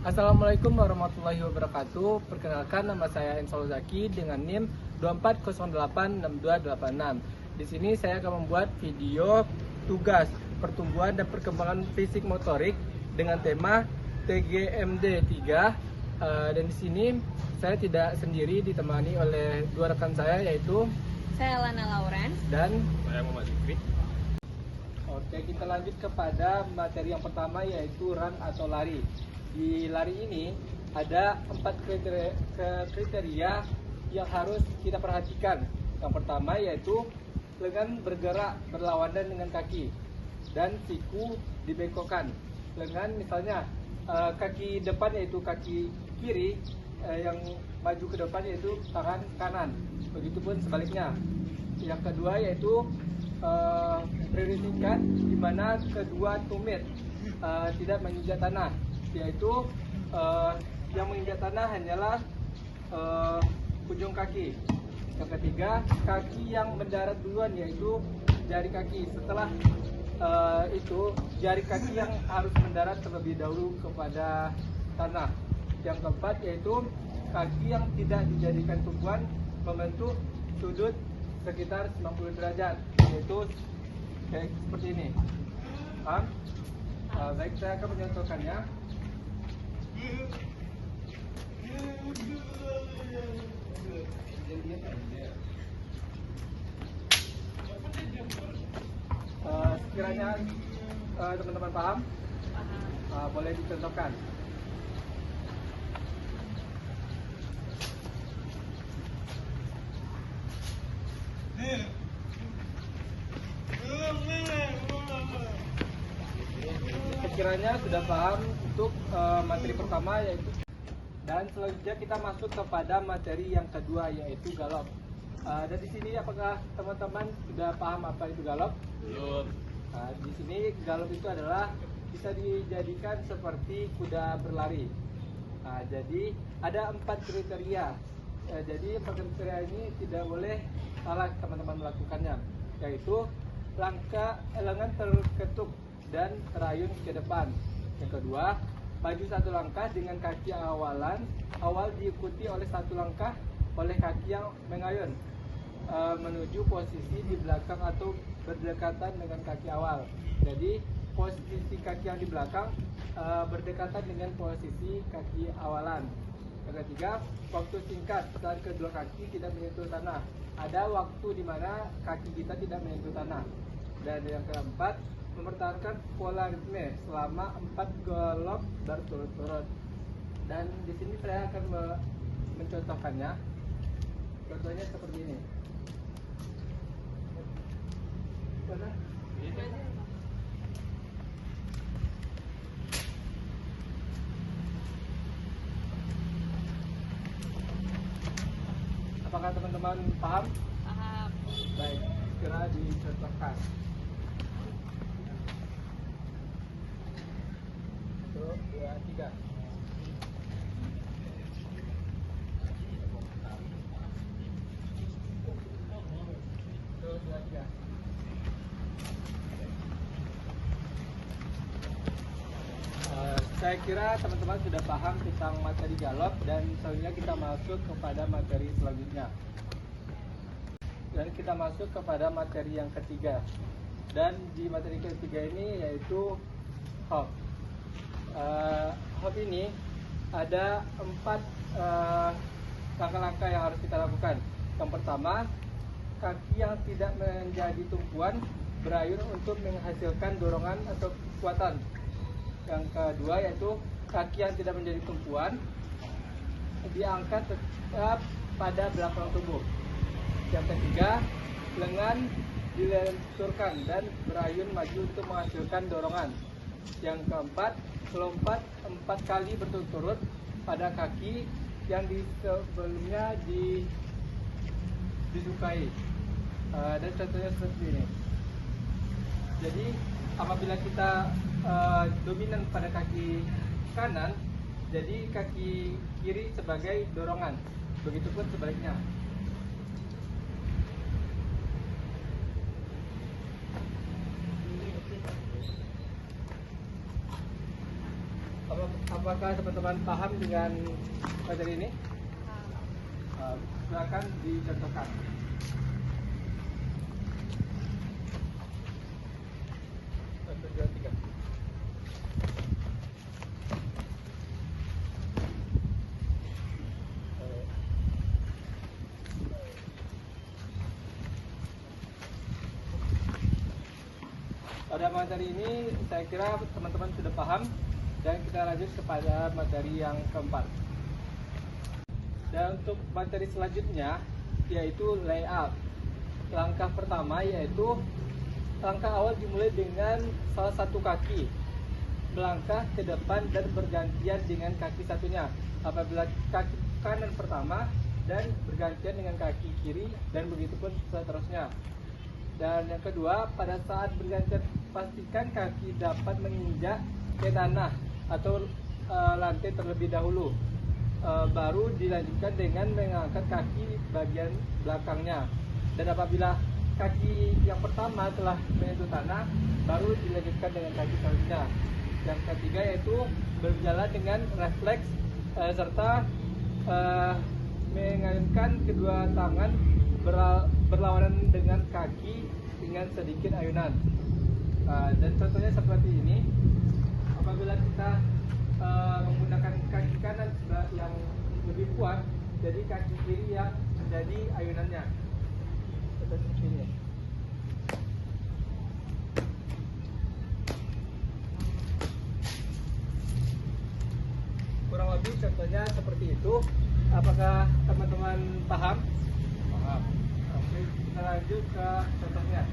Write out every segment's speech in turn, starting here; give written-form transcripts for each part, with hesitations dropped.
Assalamualaikum warahmatullahi wabarakatuh. Perkenalkan, nama saya Ensol Zaki dengan NIM 24086286. Di sini saya akan membuat video tugas pertumbuhan dan perkembangan fisik motorik dengan tema TGMD 3. Dan di sini saya tidak sendiri, ditemani oleh dua rekan saya, yaitu Saya Lana Lawrence dan Saya Muhammad Fikri. Oke, kita lanjut kepada materi yang pertama, yaitu run atau lari. Di lari ini ada 4 kriteria yang harus kita perhatikan. Yang pertama yaitu lengan bergerak berlawanan dengan kaki dan siku dibengkokkan. Lengan misalnya kaki depan yaitu kaki kiri, yang maju ke depan yaitu tangan kanan. Begitupun sebaliknya. Yang kedua yaitu prioritaskan di mana kedua tumit tidak menginjak tanah, yaitu yang menginjak tanah hanyalah ujung kaki. Yang ketiga, kaki yang mendarat duluan yaitu jari kaki. Setelah itu jari kaki yang harus mendarat terlebih dahulu kepada tanah. Yang keempat yaitu kaki yang tidak dijadikan tumpuan membentuk sudut sekitar 90 derajat, yaitu kayak seperti ini. Paham? Baik, saya akan menyontohkannya. Sekiranya teman-teman paham, boleh dicontohkan. Sekiranya sudah paham untuk materi pertama, yaitu, dan selanjutnya kita masuk kepada materi yang kedua, yaitu galop. Dan di sini apakah teman-teman sudah paham apa itu galop? Belum. Di sini galop itu adalah bisa dijadikan seperti kuda berlari. Jadi ada 4 kriteria. Jadi 4 kriteria ini tidak boleh salah teman-teman melakukannya, yaitu lengan terketuk dan terayun ke depan. Yang kedua, maju 1 langkah dengan kaki awal diikuti oleh 1 langkah oleh kaki yang mengayun menuju posisi di belakang atau berdekatan dengan kaki awal. Jadi posisi kaki yang di belakang berdekatan dengan posisi kaki awalan. Yang ketiga, waktu singkat saat kedua kaki tidak menyentuh tanah. Ada waktu di mana kaki kita tidak menyentuh tanah. Dan yang keempat, mempertahankan pola ritme selama 4 galop berturut-turut. Dan di sini saya akan mencontohkannya. Contohnya seperti ini. Mana? Apakah teman-teman paham? paham. Baik, segera dicontohkan. 1, 2, 3. Saya kira teman-teman sudah paham tentang materi galop, dan selanjutnya kita masuk kepada materi selanjutnya. Dan kita masuk kepada materi yang ketiga. Dan di materi ketiga ini yaitu hop. Hop ini ada 4 langkah-langkah yang harus kita lakukan. Yang pertama, kaki yang tidak menjadi tumpuan berayun untuk menghasilkan dorongan atau kekuatan. Yang kedua yaitu kaki yang tidak menjadi tumpuan diangkat tetap pada belakang tubuh. Yang ketiga, lengan dilenturkan dan berayun maju untuk menghasilkan dorongan. Yang keempat, melompat 4 kali berturut-turut pada kaki yang sebelumnya disukai. Dan contohnya seperti ini. Jadi apabila kita dominan pada kaki kanan, jadi kaki kiri sebagai dorongan. Begitupun sebaliknya. Apakah teman-teman paham dengan materi ini? Silakan dicontohkan. Satu, dua, tiga. Pada materi ini saya kira teman-teman sudah paham, dan kita lanjut kepada materi yang keempat. Dan untuk materi selanjutnya yaitu layout. Langkah pertama yaitu langkah awal dimulai dengan salah satu kaki melangkah ke depan dan bergantian dengan kaki satunya. Apabila kaki kanan pertama dan bergantian dengan kaki kiri, dan begitu pun seterusnya. Dan yang kedua, pada saat bergantian pastikan kaki dapat menginjak ke tanah atau lantai terlebih dahulu. Baru dilanjutkan dengan mengangkat kaki bagian belakangnya. Dan apabila kaki yang pertama telah menyentuh tanah, baru dilanjutkan dengan kaki selanjutnya. Yang ketiga yaitu berjalan dengan refleks serta mengayunkan kedua tangan berlawanan dengan kaki dengan sedikit ayunan. Dan contohnya seperti ini. Apabila kita menggunakan kaki kanan yang lebih kuat, jadi kaki kiri yang menjadi ayunannya. Seperti ini. Kurang lebih contohnya seperti itu. Apakah teman-teman paham? Paham. Oke, kita lanjut ke contohnya.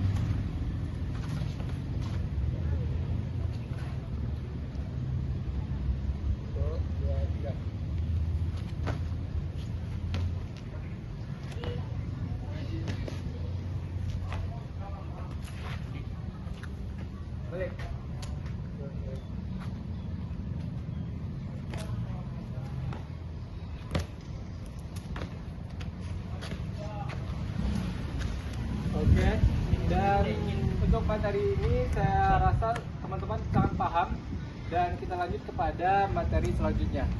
Balik. Oke, dan untuk materi ini saya rasa teman-teman sangat paham, dan kita lanjut kepada materi selanjutnya.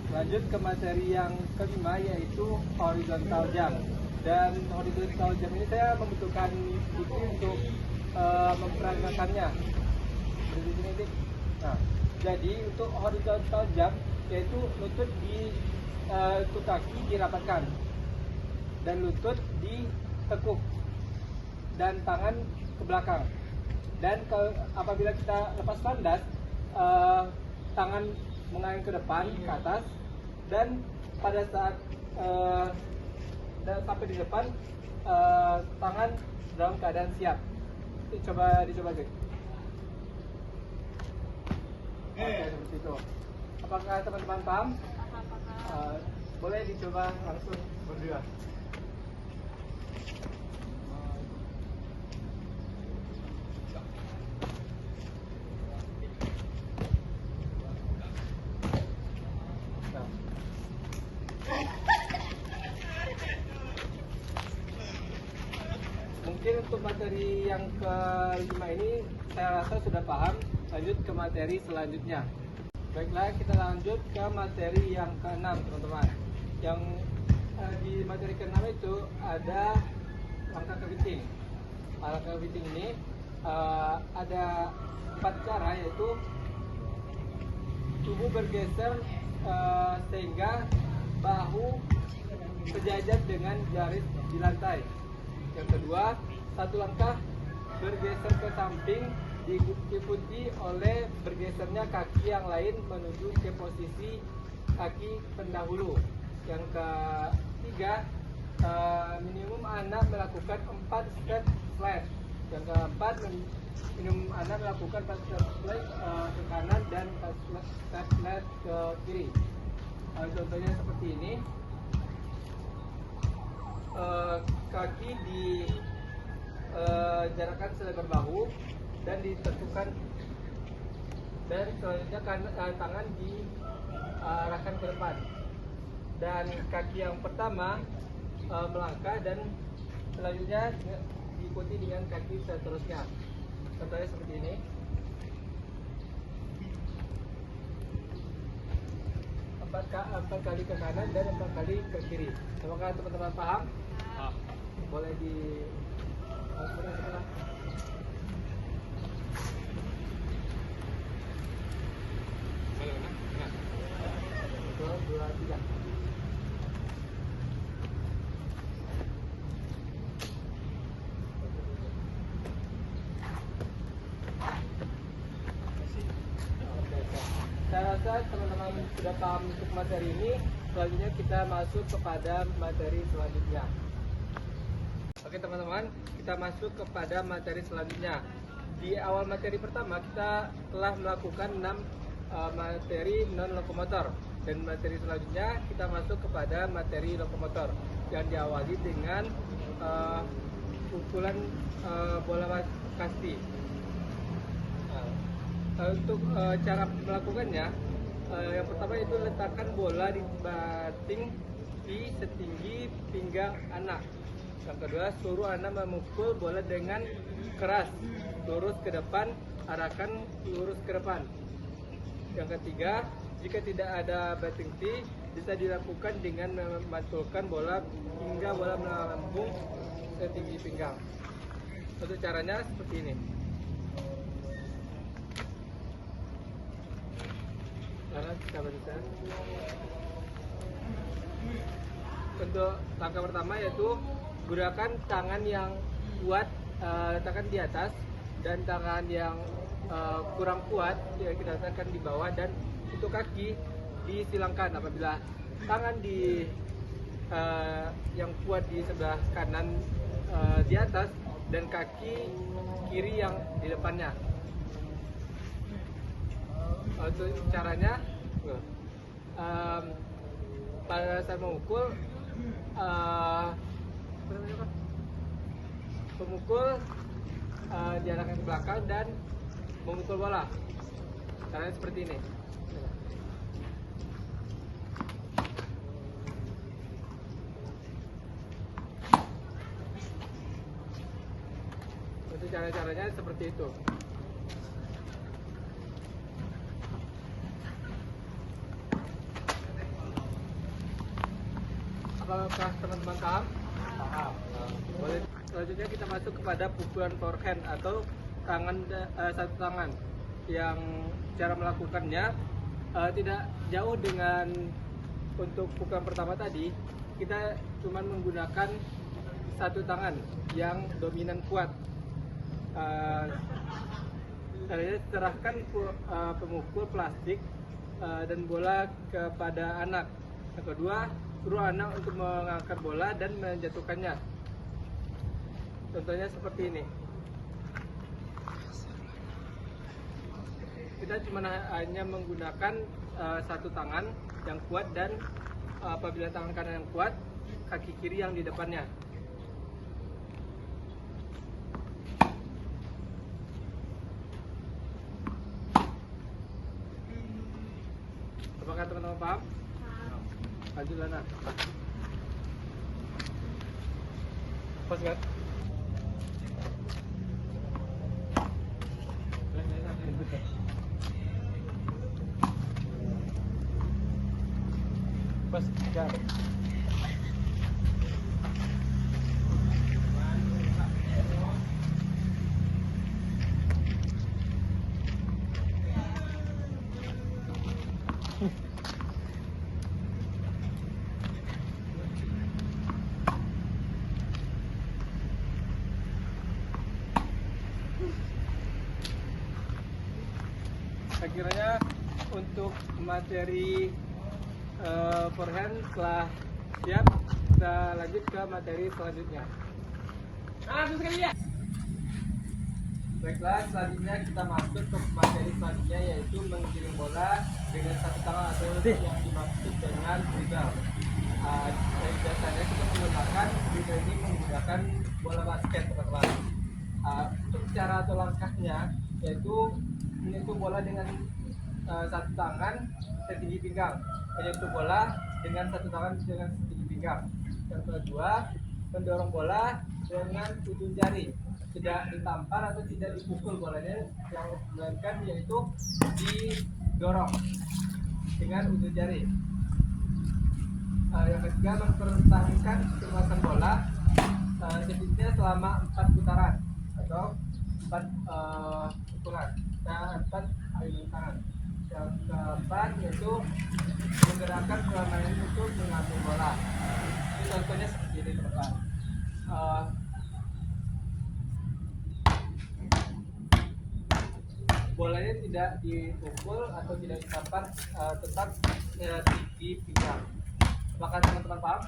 Lanjut ke materi yang kelima yaitu horizontal jump. Dan horizontal jump ini saya membutuhkan buku untuk memperagakannya. Nah, jadi untuk horizontal jump yaitu lutut lutut kaki dirapatkan dan lutut ditekuk dan tangan ke belakang. Dan apabila kita lepas landas, tangan mengayun ke depan ke atas, dan pada saat sampai di depan, tangan dalam keadaan siap. Dicoba guys. Oke, seperti itu. Apakah teman-teman paham? Boleh dicoba langsung berdua. Mungkin untuk materi yang kelima ini saya rasa sudah paham. Lanjut ke materi selanjutnya. Baiklah, kita lanjut ke materi yang keenam, teman-teman. Yang di materi keenam itu ada langkah kepiting. Langkah kepiting ini ada 4 cara, yaitu tubuh bergeser sehingga bahu sejajar dengan garis di lantai. Yang kedua, satu langkah bergeser ke samping diikuti oleh bergesernya kaki yang lain menuju ke posisi kaki pendahulu. Yang ketiga, minimum anak melakukan 4 step flat. Yang keempat, minimum anak melakukan 4 step flat ke kanan dan 4 step flat ke kiri. Contohnya seperti ini. Kaki dijarakkan selebar bahu dan ditentukan, dan selanjutnya tangan diarahkan ke depan, dan kaki yang pertama melangkah, dan selanjutnya diikuti dengan kaki seterusnya. Contohnya seperti ini. empat kali ke kanan dan 4 kali ke kiri. Apakah teman-teman paham? Boleh di sebentar. Satu, dua, tiga. Saya rasa teman-teman sudah paham untuk materi ini. Selanjutnya kita masuk kepada materi selanjutnya. Oke teman-teman, kita masuk kepada materi selanjutnya. Di awal materi pertama kita telah melakukan 6 materi non-lokomotor. Dan materi selanjutnya kita masuk kepada materi lokomotor yang diawali dengan pukulan bola kasti. Untuk cara melakukannya, yang pertama itu letakkan bola di bating di setinggi pinggang anak. Yang kedua, suruh anak memukul bola dengan keras, lurus ke depan, arahkan lurus ke depan. Yang ketiga, jika tidak ada bating T, bisa dilakukan dengan memantulkan bola hingga bola melambung setinggi pinggang. Untuk caranya seperti ini. Kita berikan. Untuk langkah pertama yaitu gunakan tangan yang kuat, letakkan di atas, dan tangan yang kurang kuat kita letakkan di bawah, dan untuk kaki disilangkan. Apabila tangan yang kuat di sebelah kanan di atas dan kaki kiri yang di depannya. Untuk caranya, pada saat memukul, pemukul diarahkan ke belakang dan memukul bola. Caranya seperti ini. Untuk cara-caranya seperti itu. Apakah teman-teman paham? Paham. Boleh. Selanjutnya kita masuk kepada pukulan forehand atau satu tangan, yang cara melakukannya tidak jauh dengan untuk pukulan pertama tadi. Kita cuma menggunakan satu tangan yang dominan kuat. Serahkan pemukul plastik dan bola kepada anak. Yang kedua, suruh anak untuk mengangkat bola dan menjatuhkannya. Contohnya seperti ini. Kita cuma hanya menggunakan satu tangan yang kuat, dan apabila tangan kanan yang kuat, kaki kiri yang di depannya. Apakah teman-teman paham? Lanjut Lana. Pas nggak? Pas nggak? Kiranya untuk materi forehand telah siap, kita lanjut ke materi selanjutnya. Baiklah, selanjutnya kita masuk ke materi selanjutnya, yaitu menggiring bola dengan satu tangan atau yang dimaksud dengan dribble. Biasanya kita menggunakan dribble ini menggunakan bola basket, teman-teman. Untuk cara atau langkahnya yaitu menyentuh bola dengan satu tangan setinggi pinggang, menyentuh bola dengan satu tangan dengan setinggi pinggang. Yang kedua, mendorong bola dengan ujung jari, tidak ditampar atau tidak dipukul bolanya, yang melainkan yaitu didorong dengan ujung jari. Yang ketiga, mempertahankan kekuasaan bola sedikitnya selama 4 putaran atau 4 pukulan dan 4 tangan. Yang keempat yaitu menggerakkan pemain untuk mengambil bola. Ini contohnya seperti ini teman-teman. Bolanya tidak dipukul atau tidak ditampar, tetap di pinggang. Apakah teman-teman paham?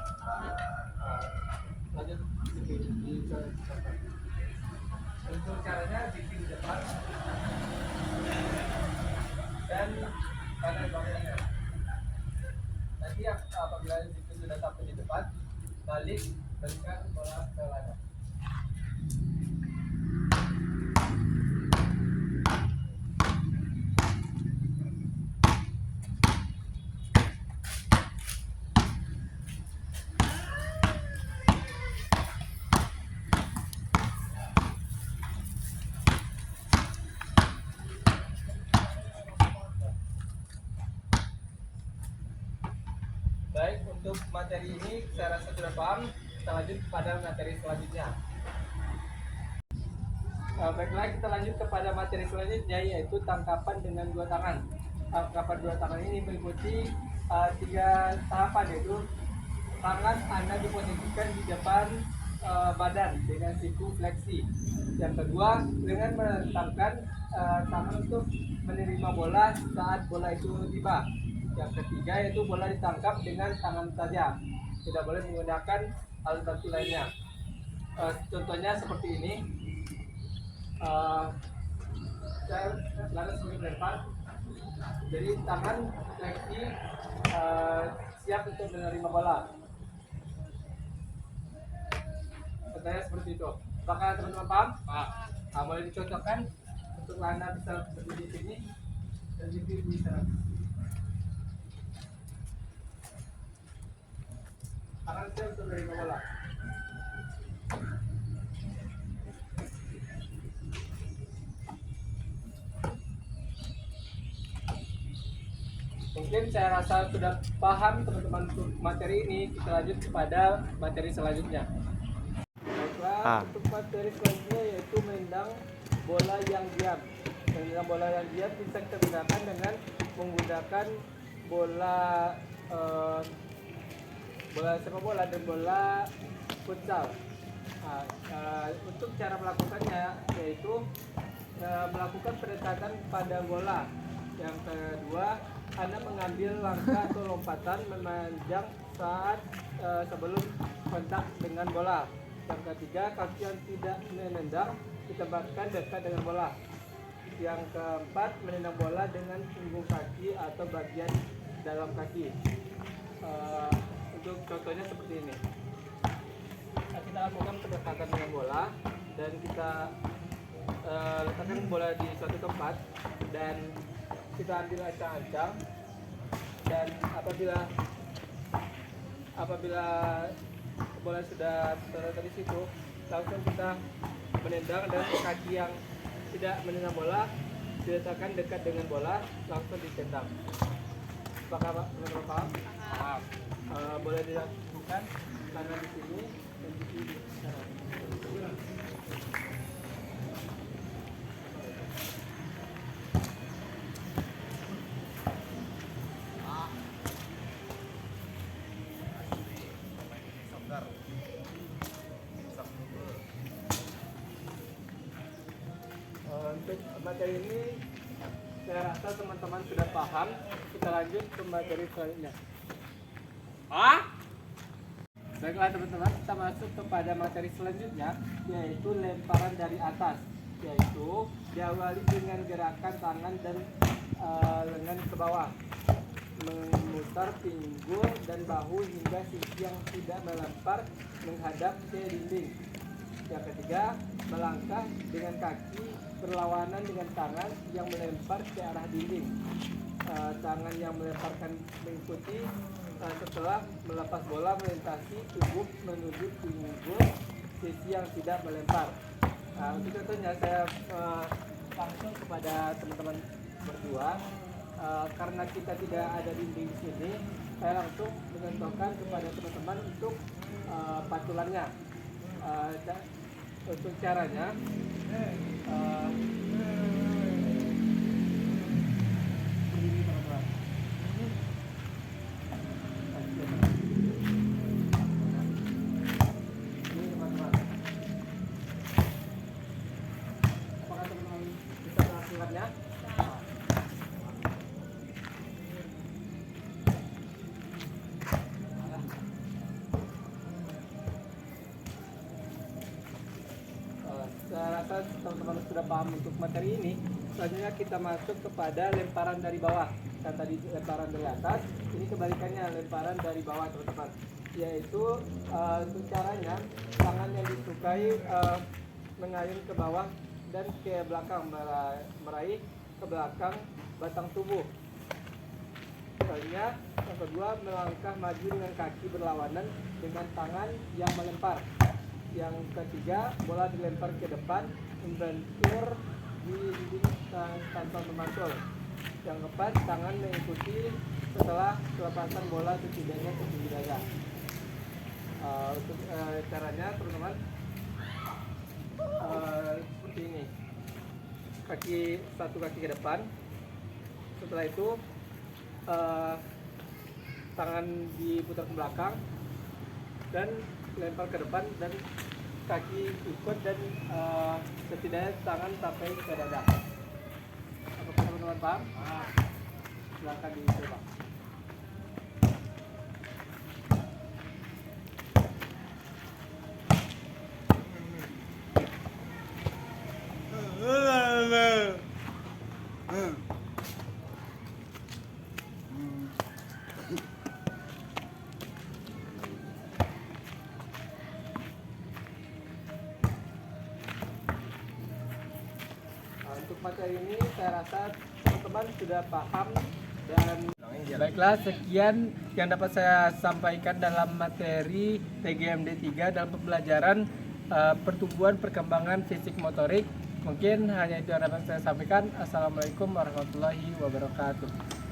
Lanjut untuk caranya di depan dan kanan bawahnya. Nanti apabila itu sudah sampai di depan, balikan bola ke ladang. Baik, untuk materi ini saya rasa sudah paham. Kita lanjut kepada materi selanjutnya. Baiklah, kita lanjut kepada materi selanjutnya, yaitu tangkapan dengan dua tangan. Tangkapan dua tangan ini meliputi 3 tahapan, yaitu tangan Anda diposisikan di depan badan dengan siku fleksi. Yang kedua, dengan menentangkan tangan untuk menerima bola saat bola itu tiba. Yang ketiga yaitu bola ditangkap dengan tangan saja, tidak boleh menggunakan alat bantu lainnya. Contohnya seperti ini. Saya lalu melempar, jadi tangan fleksi siap untuk menerima bola. Contohnya seperti itu. Apakah teman-teman paham? Boleh dicocokkan untuk Anda bisa berdiri di sini dan berdiri di sana. Tangan siap untuk menerima bola. Mungkin saya rasa sudah paham teman-teman untuk materi ini. Kita lanjut kepada materi selanjutnya. Baiklah, untuk materi selanjutnya yaitu menendang bola yang diam. Menendang bola yang diam bisa kita gunakan dengan menggunakan bola sepak bola dan bola futsal. Untuk cara melakukannya yaitu melakukan pendekatan pada bola. Yang kedua, Anda mengambil langkah atau lompatan memanjang saat sebelum kontak dengan bola. Yang ketiga, kaki yang tidak menendang ditempatkan dekat dengan bola. Yang keempat, menendang bola dengan punggung kaki atau bagian dalam kaki. Untuk contohnya seperti ini. Kita lakukan pendekatan dengan bola dan kita letakkan bola di suatu tempat dan kita ambil ancang-ancang, dan apabila bola sudah berada di situ, langsung kita menendang dan kaki yang tidak menendang bola diletakkan dekat dengan bola, langsung ditendang. Apakah teman-teman paham? Boleh dilakukan karena di sini dan di sini. Untuk materi ini saya rasa teman-teman sudah paham. Kita lanjut ke materi selanjutnya. Baiklah teman-teman, kita masuk kepada materi selanjutnya, yaitu lemparan dari atas. Yaitu diawali dengan gerakan tangan dan lengan ke bawah, memutar pinggul dan bahu hingga sisi yang tidak melempar menghadap ke dinding. Yang ketiga, melangkah dengan kaki berlawanan dengan tangan yang melempar ke arah dinding. Tangan yang melemparkan mengikuti setelah melepas bola melintasi tubuh menuju pinggul sisi yang tidak melempar. Untuk contohnya saya langsung kepada teman-teman berdua. karena kita tidak ada dinding di sini, saya langsung mencontohkan kepada teman-teman untuk patulannya. Untuk caranya, begini teman-teman. Ini teman-teman. Apakah teman-teman bisa melakukannya? Saya rasa teman-teman sudah paham untuk materi ini. Selanjutnya kita masuk kepada lemparan dari bawah. Kan tadi lemparan dari atas, ini kebalikannya lemparan dari bawah teman-teman. Yaitu untuk caranya tangan yang disukai mengayun ke bawah dan ke belakang, meraih ke belakang batang tubuh. Selanjutnya yang kedua, melangkah maju dengan kaki berlawanan dengan tangan yang melempar. Yang ketiga, bola dilempar ke depan membentur di dinding tanpa memantul. Yang keempat, tangan mengikuti setelah kelepasan bola setidaknya ke tinggi dada. Untuk caranya teman-teman seperti ini, satu kaki ke depan. Setelah itu tangan diputar ke belakang dan lempar ke depan, dan kaki ikut, dan setidaknya tangan sampai ke dada. Apakah teman-teman paham? Silakan dicoba. Untuk materi ini saya rasa teman-teman sudah paham, dan baiklah, sekian yang dapat saya sampaikan dalam materi TGMD 3 dalam pembelajaran pertumbuhan perkembangan fisik motorik. Mungkin hanya itu yang dapat saya sampaikan. Assalamualaikum warahmatullahi wabarakatuh.